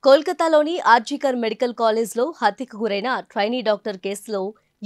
కోల్కతాలోని ఆర్జికర్ మెడికల్ కాలేజ్లో హత్యకు గురైన ట్రైనీ డాక్టర్ కేసులో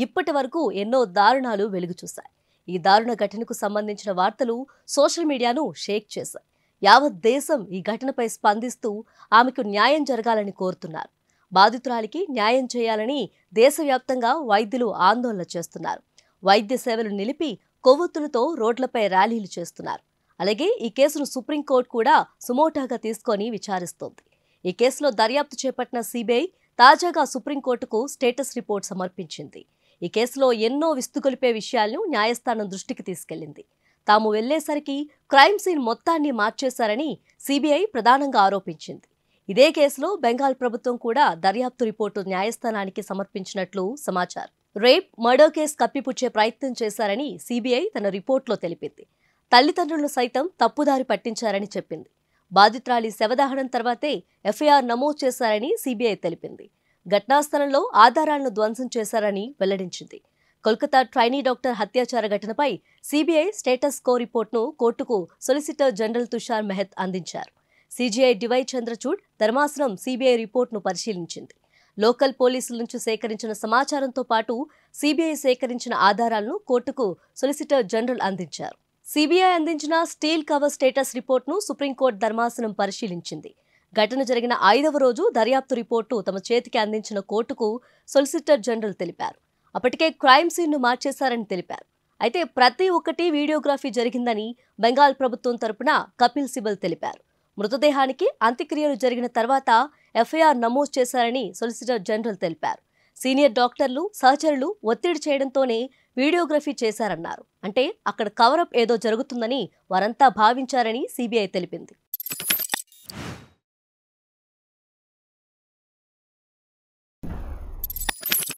ఇప్పటి వరకు ఎన్నో దారుణాలు వెలుగు చూశాయి. ఈ దారుణ ఘటనకు సంబంధించిన వార్తలు సోషల్ మీడియాను షేక్ చేశాయి. యావత్ దేశం ఈ ఘటనపై స్పందిస్తూ ఆమెకు న్యాయం జరగాలని కోరుతున్నారు. బాధితురాలికి న్యాయం చేయాలని దేశవ్యాప్తంగా వైద్యులు ఆందోళన చేస్తున్నారు. వైద్య సేవలు నిలిపి కొవ్వొత్తులతో రోడ్లపై ర్యాలీలు చేస్తున్నారు. అలాగే ఈ కేసును సుప్రీంకోర్టు కూడా సుమోటాగా తీసుకొని విచారిస్తోంది. ఈ కేసులో దర్యాప్తు చేపట్టిన సిబిఐ తాజాగా సుప్రీంకోర్టుకు స్టేటస్ రిపోర్ట్ సమర్పించింది. ఈ కేసులో ఎన్నో విస్తుగొలిపే విషయాలను న్యాయస్థానం దృష్టికి తీసుకెళ్లింది. తాము వెళ్లేసరికి క్రైమ్ సీన్ మొత్తాన్ని మార్చేశారని సిబిఐ ప్రధానంగా ఆరోపించింది. ఇదే కేసులో బెంగాల్ ప్రభుత్వం కూడా దర్యాప్తు రిపోర్టు న్యాయస్థానానికి సమర్పించినట్లు సమాచారం. రేప్, మర్డర్ కేసు కప్పిపుచ్చే ప్రయత్నం చేశారని సిబిఐ తన రిపోర్టులో తెలిపింది. తల్లిదండ్రులను సైతం తప్పుదారి పట్టించారని చెప్పింది. బాధితురాలి శవదహనం తర్వాతే ఎఫ్ఐఆర్ నమోదు చేశారని సిబిఐ తెలిపింది. ఘటనాస్థలంలో ఆధారాలను ధ్వంసం చేశారని వెల్లడించింది. కోల్కతా ట్రైనీ డాక్టర్ హత్యాచార ఘటనపై సిబిఐ స్టేటస్ కో రిపోర్టును కోర్టుకు సొలిసిటర్ జనరల్ తుషార్ మెహత్ అందించారు. సిజిఐ డివై చంద్రచూడ్ ధర్మాసనం సిబిఐ రిపోర్టును పరిశీలించింది. లోకల్ పోలీసుల నుంచి సేకరించిన సమాచారంతో పాటు సిబిఐ సేకరించిన ఆధారాలను కోర్టుకు సొలిసిటర్ జనరల్ అందించారు. సిబిఐ అందించిన స్టీల్ కవర్ స్టేటస్ రిపోర్టును సుప్రీంకోర్టు ధర్మాసనం పరిశీలించింది. ఘటన జరిగిన 5వ రోజు దర్యాప్తు రిపోర్టు తమ చేతికి అందించిన కోర్టుకు సొలిసిటర్ జనరల్ తెలిపారు. అప్పటికే క్రైమ్ సీన్ను మార్చేశారని తెలిపారు. అయితే ప్రతి ఒక్కటి వీడియోగ్రఫీ జరిగిందని బెంగాల్ ప్రభుత్వం తరపున కపిల్ సిబల్ తెలిపారు. మృతదేహానికి అంత్యక్రియలు జరిగిన తర్వాత ఎఫ్ఐఆర్ నమోదు చేశారని సొలిసిటర్ జనరల్ తెలిపారు. సీనియర్ డాక్టర్లు, సహచరులు ఒత్తిడి చేయడంతోనే వీడియోగ్రఫీ చేశారన్నారు. అంటే అక్కడ కవరప్ ఏదో జరుగుతుందని వారంతా భావించారని సిబిఐ తెలిపింది.